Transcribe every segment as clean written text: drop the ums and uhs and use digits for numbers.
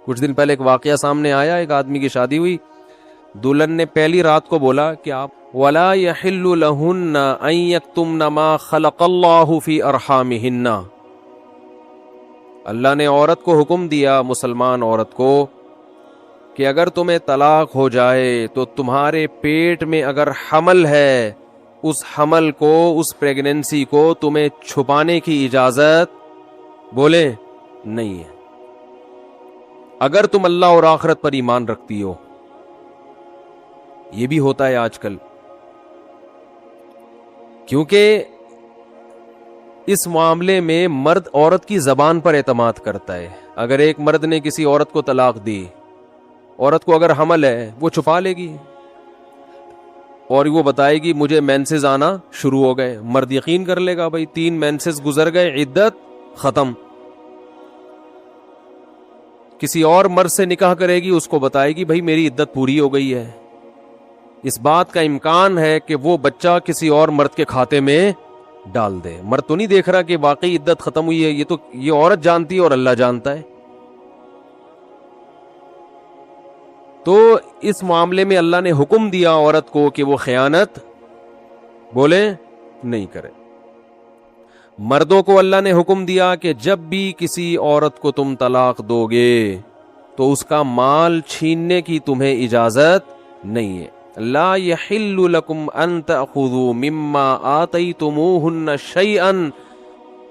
کچھ دن پہلے ایک واقعہ سامنے آیا، ایک آدمی کی شادی ہوئی، دلہن نے پہلی رات کو بولا کہ آپ وَلَا يَحِلُّ لَهُنَّ أَن يَكْتُمْنَ مَا خَلَقَ اللَّهُ فِي أَرْحَامِهِنَّ، اللہ نے عورت کو حکم دیا، مسلمان عورت کو، کہ اگر تمہیں طلاق ہو جائے تو تمہارے پیٹ میں اگر حمل ہے، اس حمل کو، اس پریگننسی کو تمہیں چھپانے کی اجازت بولے نہیں ہے، اگر تم اللہ اور آخرت پر ایمان رکھتی ہو۔ یہ بھی ہوتا ہے آج کل، کیونکہ اس معاملے میں مرد عورت کی زبان پر اعتماد کرتا ہے۔ اگر ایک مرد نے کسی عورت کو طلاق دی، عورت کو اگر حمل ہے وہ چھپا لے گی اور وہ بتائے گی مجھے مینسز آنا شروع ہو گئے، مرد یقین کر لے گا بھائی 3 مینسز گزر گئے، عدت ختم۔ کسی اور مرد سے نکاح کرے گی، اس کو بتائے گی بھائی میری عدت پوری ہو گئی ہے۔ اس بات کا امکان ہے کہ وہ بچہ کسی اور مرد کے کھاتے میں ڈال دے۔ مرد تو نہیں دیکھ رہا کہ واقعی عدت ختم ہوئی ہے، یہ تو یہ عورت جانتی ہے اور اللہ جانتا ہے۔ تو اس معاملے میں اللہ نے حکم دیا عورت کو کہ وہ خیانت بولے نہیں کرے۔ مردوں کو اللہ نے حکم دیا کہ جب بھی کسی عورت کو تم طلاق دو گے تو اس کا مال چھیننے کی تمہیں اجازت نہیں ہے۔ لا يحل لكم ان تأخذوا مما آتيتموهن شيئا،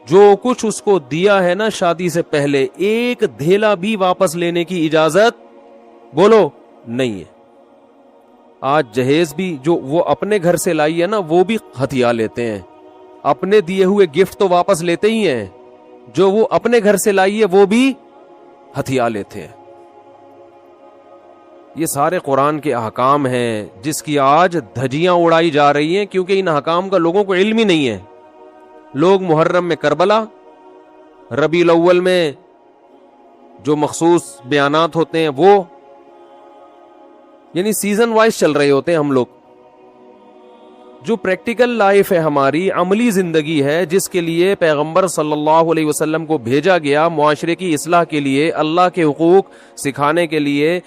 جو کچھ اس کو دیا ہے نا شادی سے پہلے، ایک دھیلا بھی واپس لینے کی اجازت بولو نہیں ہے۔ آج جہیز بھی جو وہ اپنے گھر سے لائی ہے نا وہ بھی ہتھیا لیتے ہیں، اپنے دیے ہوئے گفٹ تو واپس لیتے ہی ہیں، جو وہ اپنے گھر سے لائی ہے وہ بھی ہتھیا لیتے ہیں۔ یہ سارے قرآن کے احکام ہیں جس کی آج دھجیاں اڑائی جا رہی ہیں، کیونکہ ان احکام کا لوگوں کو علم ہی نہیں ہے۔ لوگ محرم میں کربلا، ربیع الاول میں جو مخصوص بیانات ہوتے ہیں وہ، یعنی سیزن وائز چل رہے ہوتے ہیں ہم لوگ۔ جو پریکٹیکل لائف ہے ہماری، عملی زندگی ہے، جس کے لیے پیغمبر صلی اللہ علیہ وسلم کو بھیجا گیا معاشرے کی اصلاح کے لیے، اللہ کے حقوق سکھانے کے لیے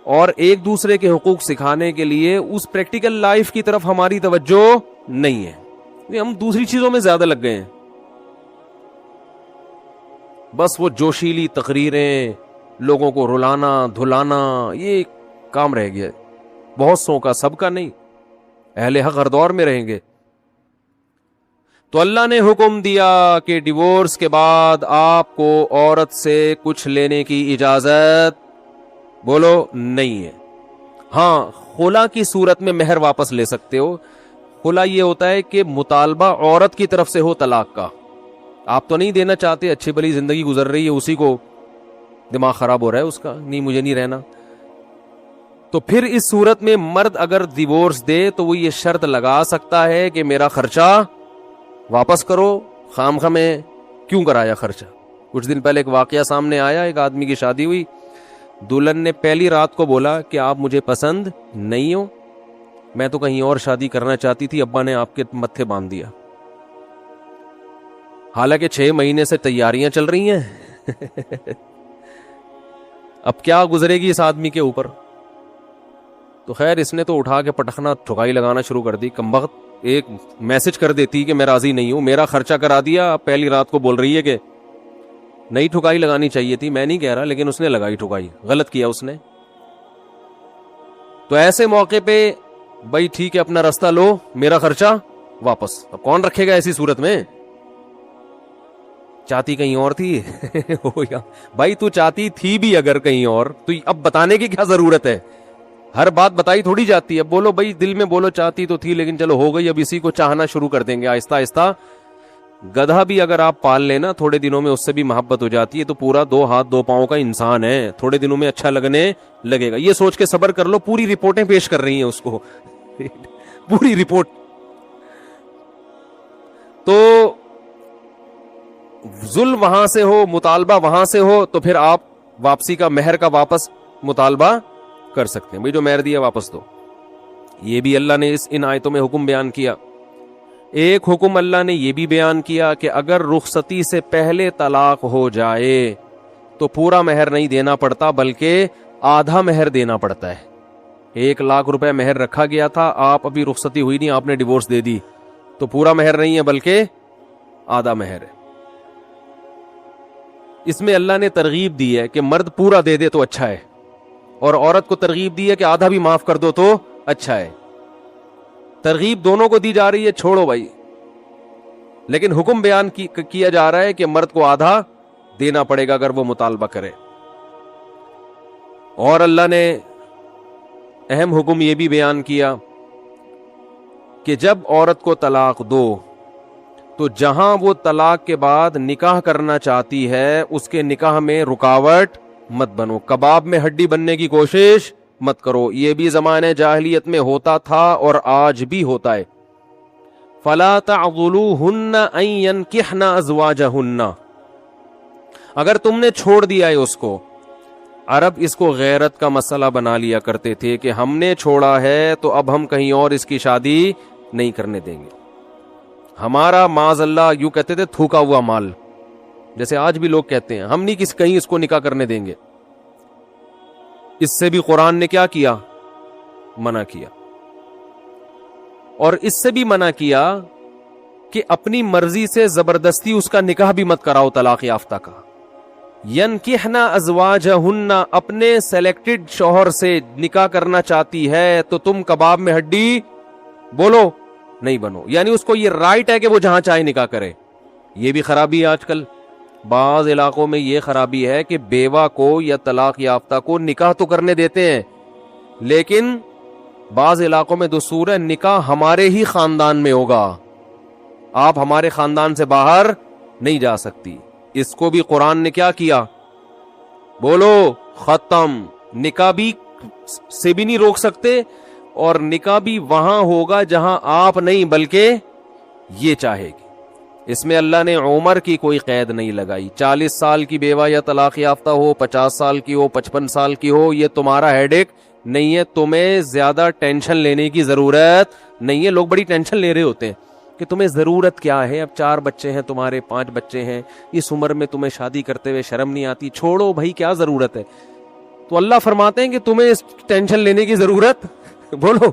اور ایک دوسرے کے حقوق سکھانے کے لیے، اس پریکٹیکل لائف کی طرف ہماری توجہ نہیں ہے، ہم دوسری چیزوں میں زیادہ لگ گئے ہیں۔ بس وہ جوشیلی تقریریں، لوگوں کو رلانا دھلانا، یہ کام رہ گیا ہے بہت سو کا، سب کا نہیں۔ اہل حق ہر دور میں رہیں گے۔ تو اللہ نے حکم دیا کہ ڈیورس کے بعد آپ کو عورت سے کچھ لینے کی اجازت بولو نہیں ہے۔ ہاں، خلا کی صورت میں مہر واپس لے سکتے ہو۔ خلا یہ ہوتا ہے کہ مطالبہ عورت کی طرف سے ہو طلاق کا، آپ تو نہیں دینا چاہتے، اچھی بھلی زندگی گزر رہی ہے، اسی کو دماغ خراب ہو رہا ہے اس کا، نہیں مجھے نہیں رہنا، تو پھر اس صورت میں مرد اگر ڈیورس دے تو وہ یہ شرط لگا سکتا ہے کہ میرا خرچہ واپس کرو، خام خواہ میں کیوں کرایا خرچہ۔ کچھ دن پہلے ایک واقعہ سامنے آیا، ایک آدمی کی شادی ہوئی، دلہن نے پہلی رات کو بولا کہ آپ مجھے پسند نہیں ہو، میں تو کہیں اور شادی کرنا چاہتی تھی، ابا نے آپ کے متھے باندھ دیا۔ حالانکہ 6 مہینے سے تیاریاں چل رہی ہیں۔ اب کیا گزرے گی اس آدمی کے اوپر؟ تو خیر اس نے تو اٹھا کے پٹخنا ٹھکائی لگانا شروع کر دی، کمبخت ایک میسج کر دیتی کہ میں راضی نہیں ہوں، میرا خرچہ کرا دیا، اب پہلی رات کو بول رہی ہے کہ نئی ٹھکائی لگانی چاہیے تھی، میں نہیں کہہ رہا، لیکن اس نے لگائی ٹھکائی، غلط کیا اس نے۔ تو ایسے موقع پہ بھائی ٹھیک ہے اپنا راستہ لو، میرا خرچہ واپس۔ اب کون رکھے گا ایسی صورت میں؟ چاہتی کہیں اور تھی بھائی تو چاہتی تھی بھی اگر کہیں اور، تو اب بتانے کی کیا ضرورت ہے؟ ہر بات بتائی تھوڑی جاتی ہے، بولو بھائی دل میں بولو چاہتی تو تھی لیکن چلو ہو گئی، اب اسی کو چاہنا شروع کر دیں گے آہستہ آہستہ۔ گدھا بھی اگر آپ پال لینا تھوڑے دنوں میں اس سے بھی محبت ہو جاتی ہے، تو پورا 2 ہاتھ 2 پاؤں کا انسان ہے، تھوڑے دنوں میں اچھا لگنے لگے گا، یہ سوچ کے صبر کر لو۔ پوری رپورٹیں پیش کر رہی ہیں اس کو پوری رپورٹ۔ تو ظلم وہاں سے ہو، مطالبہ وہاں سے ہو، تو پھر آپ واپسی کا، مہر کا واپس مطالبہ کر سکتے ہیں، بھائی جو مہر دیا واپس دو۔ یہ بھی اللہ نے ان آیتوں میں حکم بیان کیا۔ ایک حکم اللہ نے یہ بھی بیان کیا کہ اگر رخصتی سے پہلے طلاق ہو جائے تو پورا مہر نہیں دینا پڑتا بلکہ آدھا مہر دینا پڑتا ہے. 1,00,000 روپے مہر رکھا گیا تھا, آپ ابھی رخصتی ہوئی نہیں, آپ نے ڈیورس دے دی, تو پورا مہر نہیں ہے بلکہ آدھا مہر ہے. اس میں اللہ نے ترغیب دی ہے کہ مرد پورا دے دے تو اچھا ہے, اور عورت کو ترغیب دی ہے کہ آدھا بھی معاف کر دو تو اچھا ہے. ترغیب دونوں کو دی جا رہی ہے, چھوڑو بھائی, لیکن حکم بیان کیا جا رہا ہے کہ مرد کو آدھا دینا پڑے گا اگر وہ مطالبہ کرے. اور اللہ نے اہم حکم یہ بھی بیان کیا کہ جب عورت کو طلاق دو تو جہاں وہ طلاق کے بعد نکاح کرنا چاہتی ہے اس کے نکاح میں رکاوٹ مت بنو, کباب میں ہڈی بننے کی کوشش مت کرو. یہ بھی زمانے جاہلیت میں ہوتا تھا اور آج بھی ہوتا ہے. فلا تعضلوهن ان ينكحن ازواجهن, اگر تم نے چھوڑ دیا ہے اس کو. عرب اس کو غیرت کا مسئلہ بنا لیا کرتے تھے کہ ہم نے چھوڑا ہے تو اب ہم کہیں اور اس کی شادی نہیں کرنے دیں گے. ہمارا معاذ اللہ یوں کہتے تھے تھوکا ہوا مال, جیسے آج بھی لوگ کہتے ہیں ہم نہیں کہیں اس کو نکاح کرنے دیں گے. اس سے بھی قرآن نے کیا کیا؟ منع کیا. اور اس سے بھی منع کیا کہ اپنی مرضی سے زبردستی اس کا نکاح بھی مت کراؤ طلاق یافتہ کا. ینکحن ازواجہن, اپنے سلیکٹڈ شوہر سے نکاح کرنا چاہتی ہے تو تم کباب میں ہڈی بولو نہیں بنو. یعنی اس کو یہ رائٹ ہے کہ وہ جہاں چاہے نکاح کرے. یہ بھی خرابی ہے آج کل. بعض علاقوں میں یہ خرابی ہے کہ بیوہ کو یا طلاق یافتہ کو نکاح تو کرنے دیتے ہیں, لیکن بعض علاقوں میں دستور ہے نکاح ہمارے ہی خاندان میں ہوگا, آپ ہمارے خاندان سے باہر نہیں جا سکتی. اس کو بھی قرآن نے کیا کیا؟ بولو ختم. نکاح بھی سے بھی نہیں روک سکتے, اور نکاح بھی وہاں ہوگا جہاں آپ نہیں بلکہ یہ چاہے گی. اس میں اللہ نے عمر کی کوئی قید نہیں لگائی. 40 سال کی بیوہ یا طلاق یافتہ ہو, 50 سال کی ہو, 55 سال کی ہو, یہ تمہارا ہیڈ ایک نہیں ہے. تمہیں زیادہ ٹینشن لینے کی ضرورت نہیں ہے. لوگ بڑی ٹینشن لے رہے ہوتے ہیں کہ تمہیں ضرورت کیا ہے, اب 4 بچے ہیں تمہارے, 5 بچے ہیں, اس عمر میں تمہیں شادی کرتے ہوئے شرم نہیں آتی. چھوڑو بھائی, کیا ضرورت ہے. تو اللہ فرماتے ہیں کہ تمہیں اس ٹینشن لینے کی ضرورت بولو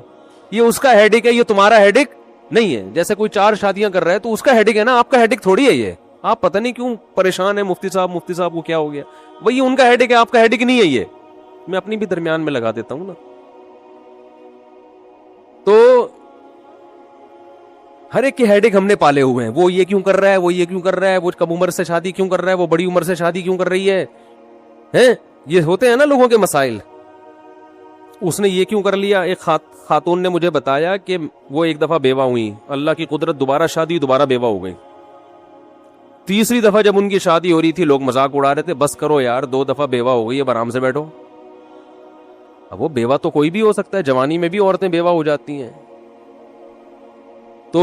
یہ اس کا ہیڈک ہے, یہ تمہارا ہیڈک نہیں ہے. جیسے کوئی 4 شادیاں کر رہا ہے تو اس کا ہیڈک ہے نا, آپ کا ہیڈک تھوڑی ہے یہ. آپ پتہ نہیں کیوں پریشان ہیں, مفتی صاحب کو کیا ہو گیا, وہی ان کا ہیڈک ہے, آپ کا ہیڈک نہیں ہے یہ. میں اپنی بھی درمیان میں لگا دیتا ہوں نا. تو ہر ایک کے ہیڈک ہم نے پالے ہوئے ہیں. وہ یہ کیوں کر رہا ہے, وہ یہ کیوں کر رہا ہے, وہ کم عمر سے شادی کیوں کر رہا ہے, وہ بڑی عمر سے شادی کیوں کر رہی ہے, یہ ہوتے ہیں نا لوگوں کے مسائل. اس نے یہ کیوں کر لیا. ایک خاتون نے مجھے بتایا کہ وہ ایک دفعہ بیوہ ہوئی, اللہ کی قدرت دوبارہ شادی, دوبارہ بیوہ ہو گئی. تیسری دفعہ جب ان کی شادی ہو رہی تھی لوگ مذاق اڑا رہے تھے, بس کرو یار 2 دفعہ بیوہ ہو گئی, اب آرام سے بیٹھو. اب وہ بیوہ تو کوئی بھی ہو سکتا ہے, جوانی میں بھی عورتیں بیوہ ہو جاتی ہیں. تو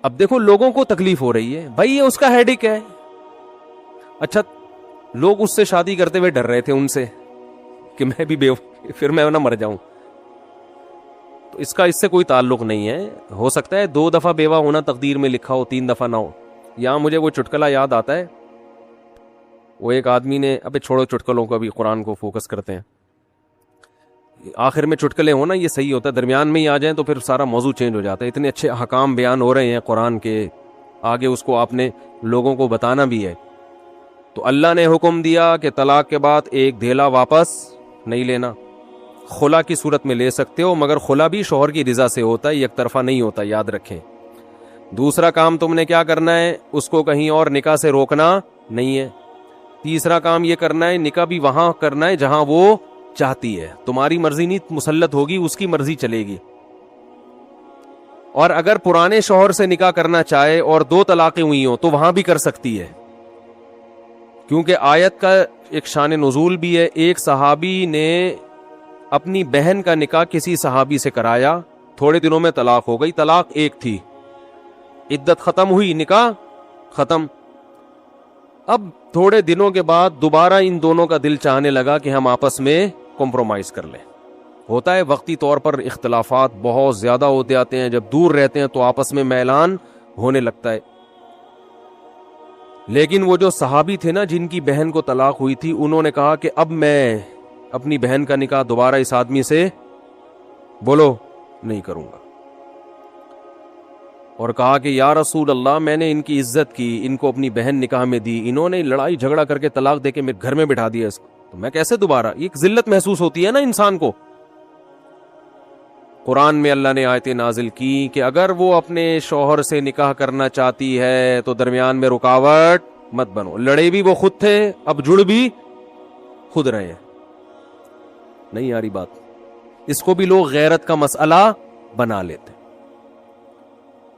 اب دیکھو لوگوں کو تکلیف ہو رہی ہے, بھائی یہ اس کا ہیڈک ہے. اچھا لوگ اس سے شادی کرتے ہوئے ڈر رہے تھے ان سے کہ میں بھی پھر میں نہ مر جاؤں. تو اس کا اس سے کوئی تعلق نہیں ہے. ہو سکتا ہے 2 دفعہ بیوہ ہونا تقدیر میں لکھا ہو, 3 دفعہ نہ ہو. یہاں مجھے وہ چٹکلا یاد آتا ہے, وہ ایک آدمی نے, ابے چھوڑو چٹکلوں کو, ابھی قرآن کو فوکس کرتے ہیں. آخر میں چٹکلے ہونا یہ صحیح ہوتا ہے, درمیان میں ہی آ جائیں تو پھر سارا موضوع چینج ہو جاتا ہے. اتنے اچھے احکام بیان ہو رہے ہیں قرآن کے, آگے اس کو آپ نے لوگوں کو بتانا بھی ہے. تو اللہ نے حکم دیا کہ طلاق کے بعد ایک دھیلا واپس نہیں لینا. خلا کی صورت میں لے سکتے ہو, مگر خلا بھی شوہر کی رضا سے ہوتا ہے, یک طرفہ نہیں ہوتا, یاد رکھیں. دوسرا کام تم نے کیا کرنا ہے, اس کو کہیں اور نکاح سے روکنا نہیں ہے. تیسرا کام یہ کرنا ہے, نکاح بھی وہاں کرنا ہے جہاں وہ چاہتی ہے. تمہاری مرضی نہیں مسلط ہوگی, اس کی مرضی چلے گی. اور اگر پرانے شوہر سے نکاح کرنا چاہے اور 2 طلاقیں ہوئی ہوں تو وہاں بھی کر سکتی ہے, کیونکہ آیت کا ایک شان نزول بھی ہے. ایک صحابی نے اپنی بہن کا نکاح کسی صحابی سے کرایا, تھوڑے دنوں میں طلاق ہو گئی. طلاق ایک تھی, عدت ختم ہوئی, نکاح ختم. اب تھوڑے دنوں کے بعد دوبارہ ان دونوں کا دل چاہنے لگا کہ ہم آپس میں کمپرومائز کر لیں. ہوتا ہے وقتی طور پر اختلافات بہت زیادہ ہوتے آتے ہیں, جب دور رہتے ہیں تو آپس میں میلان ہونے لگتا ہے. لیکن وہ جو صحابی تھے نا جن کی بہن کو طلاق ہوئی تھی, انہوں نے کہا کہ اب میں اپنی بہن کا نکاح دوبارہ اس آدمی سے بولو نہیں کروں گا, اور کہا کہ یا رسول اللہ میں نے ان کی عزت کی, ان کو اپنی بہن نکاح میں دی, انہوں نے لڑائی جھگڑا کر کے طلاق دے کے میرے گھر میں بٹھا دیا اس کو, تو میں کیسے دوبارہ, ایک ذلت محسوس ہوتی ہے نا انسان کو. قرآن میں اللہ نے آیتیں نازل کی کہ اگر وہ اپنے شوہر سے نکاح کرنا چاہتی ہے تو درمیان میں رکاوٹ مت بنو. لڑے بھی وہ خود تھے, اب جڑ بھی خود رہے ہیں. نہیں آ رہی بات؟ اس کو بھی لوگ غیرت کا مسئلہ بنا لیتے,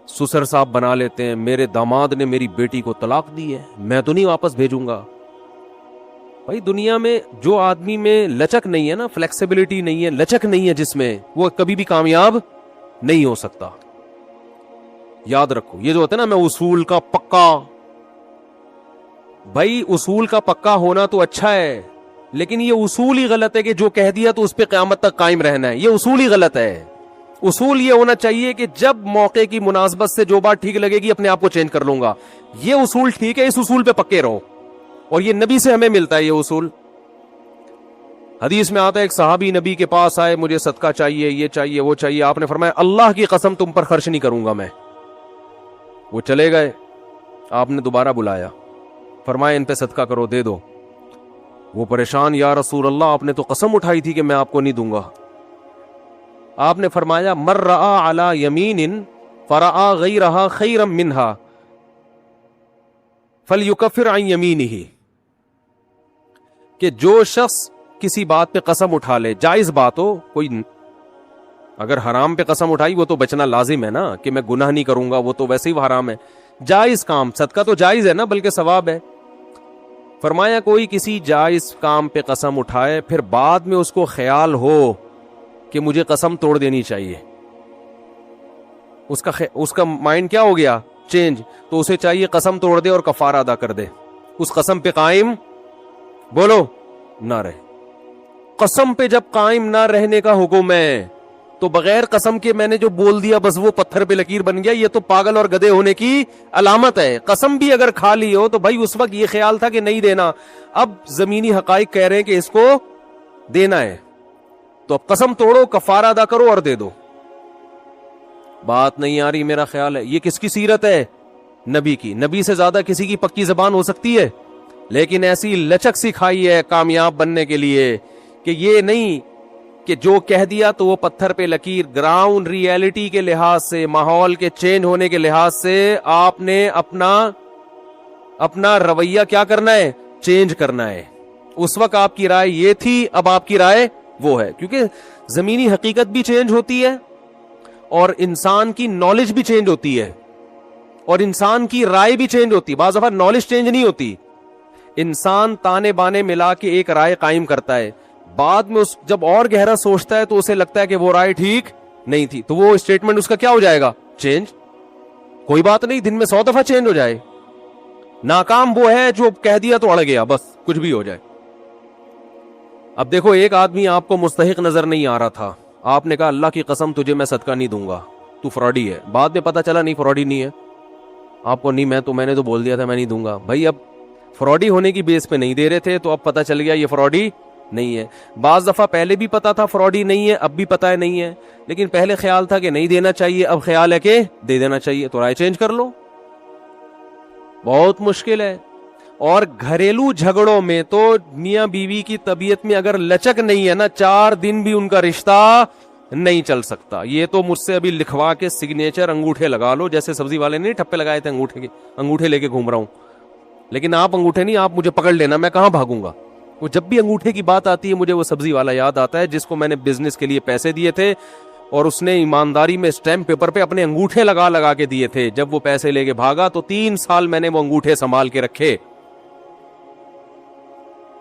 سسر صاحب بنا لیتے ہیں, میرے داماد نے میری بیٹی کو طلاق دی ہے, میں تو نہیں واپس بھیجوں گا. بھائی دنیا میں جو آدمی میں لچک نہیں ہے نا, فلیکسیبلٹی نہیں ہے, لچک نہیں ہے جس میں, وہ کبھی بھی کامیاب نہیں ہو سکتا. یاد رکھو یہ جو ہوتا ہے نا, میں اصول کا پکا, بھائی اصول کا پکا ہونا تو اچھا ہے, لیکن یہ اصول ہی غلط ہے کہ جو کہہ دیا تو اس پہ قیامت تک قائم رہنا ہے. یہ اصول ہی غلط ہے. اصول یہ ہونا چاہیے کہ جب موقع کی مناسبت سے جو بات ٹھیک لگے گی اپنے آپ کو چینج کر لوں گا. یہ اصول ٹھیک ہے, اس اصول پہ پکے رہو, اور یہ نبی سے ہمیں ملتا ہے یہ اصول. حدیث میں آتا ہے ایک صحابی نبی کے پاس آئے, مجھے صدقہ چاہیے, یہ چاہیے, وہ چاہیے. آپ نے فرمایا اللہ کی قسم تم پر خرچ نہیں کروں گا میں. وہ چلے گئے, آپ نے دوبارہ بلایا, فرمایا ان پہ صدقہ کرو, دے دو. وہ پریشان, یا رسول اللہ آپ نے تو قسم اٹھائی تھی کہ میں آپ کو نہیں دوں گا. آپ نے فرمایا مر رآ علی یمین فرآ غیرہا خیرا منہا فلیکفر عن یمینہ, کہ جو شخص کسی بات پہ قسم اٹھا لے, جائز بات ہو, کوئی اگر حرام پہ قسم اٹھائی وہ تو بچنا لازم ہے نا, کہ میں گناہ نہیں کروں گا, وہ تو ویسے ہی حرام ہے. جائز کام, صدقہ تو جائز ہے نا, بلکہ ثواب ہے. فرمایا کوئی کسی جائز کام پہ قسم اٹھائے, پھر بعد میں اس کو خیال ہو کہ مجھے قسم توڑ دینی چاہیے, اس کا مائنڈ کیا ہو گیا, چینج, تو اسے چاہیے قسم توڑ دے اور کفارہ ادا کر دے, اس قسم پہ قائم بولو نہ رہے. قسم پہ جب قائم نہ رہنے کا حکم ہے تو بغیر قسم کے میں نے جو بول دیا بس وہ پتھر پہ لکیر بن گیا, یہ تو پاگل اور گدھے ہونے کی علامت ہے. قسم بھی اگر کھا لی ہو تو بھائی اس وقت یہ خیال تھا کہ نہیں دینا, اب زمینی حقائق کہہ رہے ہیں کہ اس کو دینا ہے, تو اب قسم توڑو, کفارہ ادا کرو اور دے دو. بات نہیں آ رہی میرا خیال ہے. یہ کس کی سیرت ہے؟ نبی کی. نبی سے زیادہ کسی کی پکی زبان ہو سکتی ہے, لیکن ایسی لچک سکھائی ہے کامیاب بننے کے لیے کہ یہ نہیں کہ جو کہہ دیا تو وہ پتھر پہ لکیر. گراؤنڈ ریئلٹی کے لحاظ سے, ماحول کے چینج ہونے کے لحاظ سے آپ نے اپنا رویہ کیا کرنا ہے, چینج کرنا ہے. اس وقت آپ کی رائے یہ تھی, اب آپ کی رائے وہ ہے, کیونکہ زمینی حقیقت بھی چینج ہوتی ہے اور انسان کی نالج بھی چینج ہوتی ہے اور انسان کی رائے بھی چینج ہوتی ہے. بعض دفعہ نالج چینج نہیں ہوتی, انسان تانے بانے ملا کے ایک رائے قائم کرتا ہے, بعد میں جب اور گہرا سوچتا ہے تو اسے لگتا ہے کہ وہ رائے ٹھیک نہیں تھی, تو وہ اسٹیٹمنٹ اس کا کیا ہو جائے گا, چینج. کوئی بات نہیں, دن میں 100 دفعہ چینج ہو جائے. ناکام وہ ہے جو کہہ دیا تو اڑ گیا, بس کچھ بھی ہو جائے. اب دیکھو ایک آدمی آپ کو مستحق نظر نہیں آ رہا تھا, آپ نے کہا اللہ کی قسم تجھے میں صدقہ نہیں دوں گا, تو فراڈی ہے. بعد میں پتا چلا نہیں فراڈی نہیں ہے, آپ کو نہیں, میں نے تو بول دیا تھا میں نہیں دوں گا. بھائی اب فراڈی ہونے کی بیس پہ نہیں دے رہے تھے, تو اب پتا چل گیا یہ فراڈی نہیں ہے. بعض دفعہ پہلے بھی پتا تھا فراڈی نہیں ہے, اب بھی پتا ہے نہیں ہے, لیکن پہلے خیال تھا کہ نہیں دینا چاہیے, اب خیال ہے کہ دے دینا چاہیے, تو رائے چینج کر لو. بہت مشکل ہے. اور گھریلو جھگڑوں میں تو میاں بیوی کی طبیعت میں اگر لچک نہیں ہے نا, 4 دن بھی ان کا رشتہ نہیں چل سکتا. یہ تو مجھ سے ابھی لکھوا کے سگنیچر انگوٹھے لگا لو, جیسے سبزی والے نے ٹھپے لگائے تھے انگوٹھے لے کے گھوم رہا ہوں. لیکن آپ انگوٹھے نہیں, آپ مجھے پکڑ لینا, میں کہاں بھاگوں گا. وہ جب بھی انگوٹھے کی بات آتی ہے مجھے وہ سبزی والا یاد آتا ہے جس کو میں نے بزنس کے لیے پیسے دیے تھے, اور اس نے ایمانداری میں اسٹیمپ پیپر پہ اپنے انگوٹھے لگا کے دیے تھے. جب وہ پیسے لے کے بھاگا تو 3 سال میں نے وہ انگوٹھے سنبھال کے رکھے.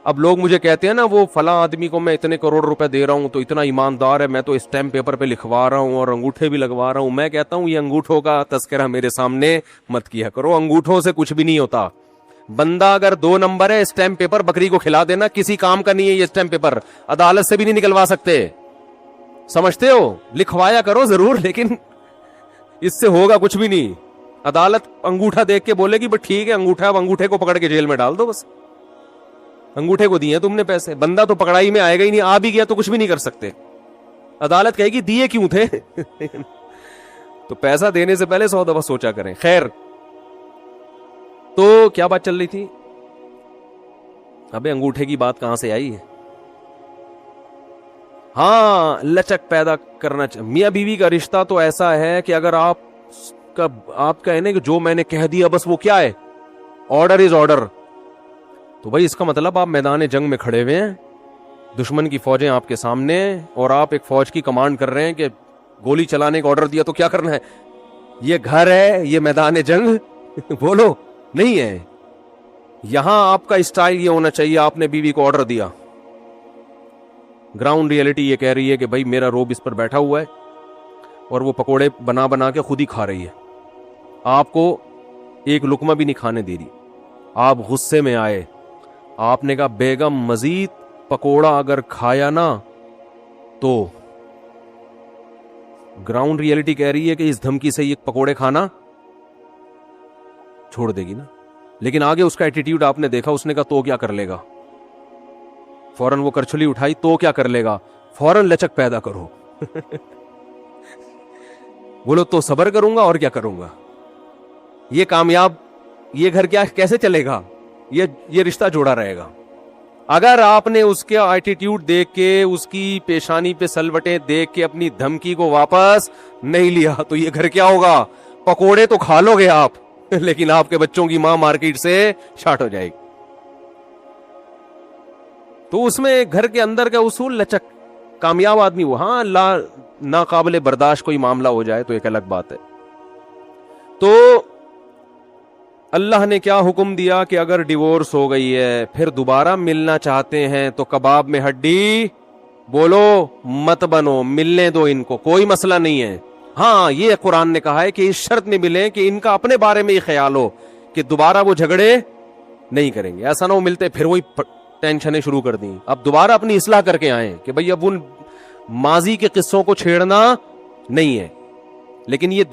اب لوگ مجھے کہتے ہیں نا وہ فلاں آدمی کو میں اتنے کروڑ روپے دے رہا ہوں تو اتنا ایماندار ہے, میں تو اسٹیمپ پیپر پہ لکھوا رہا ہوں اور انگوٹھے بھی لگوا رہا ہوں. میں کہتا ہوں یہ انگوٹھوں کا تذکرہ میرے سامنے مت کیا کرو, انگوٹھوں سے کچھ بھی نہیں ہوتا. بندہ اگر 2 نمبر ہے, اسٹیمپ پیپر بکری کو کھلا دینا, کسی کام کا نہیں ہے یہ اسٹیمپ پیپر, عدالت سے بھی نہیں نکلوا سکتے. سمجھتے ہو, لکھوایا کرو ضرور, لیکن اس سے ہوگا کچھ بھی نہیں. عدالت انگوٹھا دیکھ کے بولے گی بس ٹھیک ہے انگوٹھا، اب انگوٹھے کو پکڑ کے جیل میں ڈال دو، بس انگوٹھے کو دیے تم نے پیسے، بندہ تو پکڑائی میں آئے گا ہی نہیں، آ بھی گیا تو کچھ بھی نہیں کر سکتے. عدالت کہے گی دیے کیوں تھے؟ تو پیسہ دینے سے پہلے 100 دفعہ سوچا کریں. خیر، تو کیا بات چل رہی تھی؟ ابے انگوٹھے کی بات کہاں سے آئی ہے؟ ہاں، لچک پیدا کرنا میاں بیوی کا رشتہ تو ایسا ہے کہ اگر آپ کہیں کہ جو میں نے کہہ دیا بس وہ کیا ہے، آرڈر از آرڈر، تو بھائی اس کا مطلب آپ میدان جنگ میں کھڑے ہوئے ہیں، دشمن کی فوجیں آپ کے سامنے، اور آپ ایک فوج کی کمانڈ کر رہے ہیں کہ گولی چلانے کا آرڈر دیا تو کیا کرنا ہے؟ یہ گھر ہے، یہ میدان جنگ بولو نہیں ہے. یہاں آپ کا اسٹائل یہ ہونا چاہیے، آپ نے بیوی کو آرڈر دیا، گراؤنڈ ریئلٹی یہ کہہ رہی ہے کہ بھائی میرا روب اس پر بیٹھا ہوا ہے اور وہ پکوڑے بنا بنا کے خود ہی کھا رہی ہے، آپ کو ایک لقمہ بھی نہیں کھانے دے رہی. آپ غصے میں آئے، آپ نے کہا بیگم مزید پکوڑا اگر کھایا نا تو گراؤنڈ ریئلٹی کہہ رہی ہے کہ اس دھمکی سے یہ پکوڑے کھانا چھوڑ دے گی نا. لیکن آگے اس کا ایٹیٹیوڈ آپ نے دیکھا، اس نے کہا تو کیا کر لے گا، فوراً وہ کرچھلی اٹھائی، تو کیا کر لے گا، فوراً لچک پیدا کرو. بولو تو صبر کروں گا اور کیا کروں گا، یہ کامیاب، یہ گھر کیا کیسے چلے گا، یہ رشتہ جوڑا رہے گا. اگر آپ نے اس کے ایٹیٹیوڈ دیکھ کے، اس کی پیشانی پہ سلوٹیں دیکھ کے اپنی دھمکی کو واپس نہیں لیا تو یہ گھر کیا ہوگا، پکوڑے تو کھا لو گے آپ لیکن آپ کے بچوں کی ماں مارکیٹ سے شارٹ ہو جائے گی. تو اس میں گھر کے اندر کا اصول لچک، کامیاب آدمی وہ، ہاں ناقابل برداشت کوئی معاملہ ہو جائے تو ایک الگ بات ہے. تو اللہ نے کیا حکم دیا کہ اگر ڈیورس ہو گئی ہے پھر دوبارہ ملنا چاہتے ہیں تو کباب میں ہڈی بولو مت بنو، ملنے دو ان کو، کوئی مسئلہ نہیں ہے. ہاں یہ قرآن نے کہا ہے کہ اس شرط میں ملیں کہ ان کا اپنے بارے میں یہ خیال ہو کہ دوبارہ وہ جھگڑے نہیں کریں گے. ایسا نہ ہو ملتے پھر وہی ٹینشنیں شروع کر دیں، اب دوبارہ اپنی اصلاح کر کے آئیں کہ بھئی اب ان ماضی کے قصوں کو چھیڑنا نہیں ہے. لیکن یہ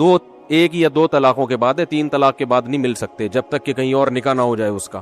ایک یا دو طلاقوں کے بعد ہے، 3 طلاق کے بعد نہیں مل سکتے جب تک کہ کہیں اور نکاح نہ ہو جائے اس کا.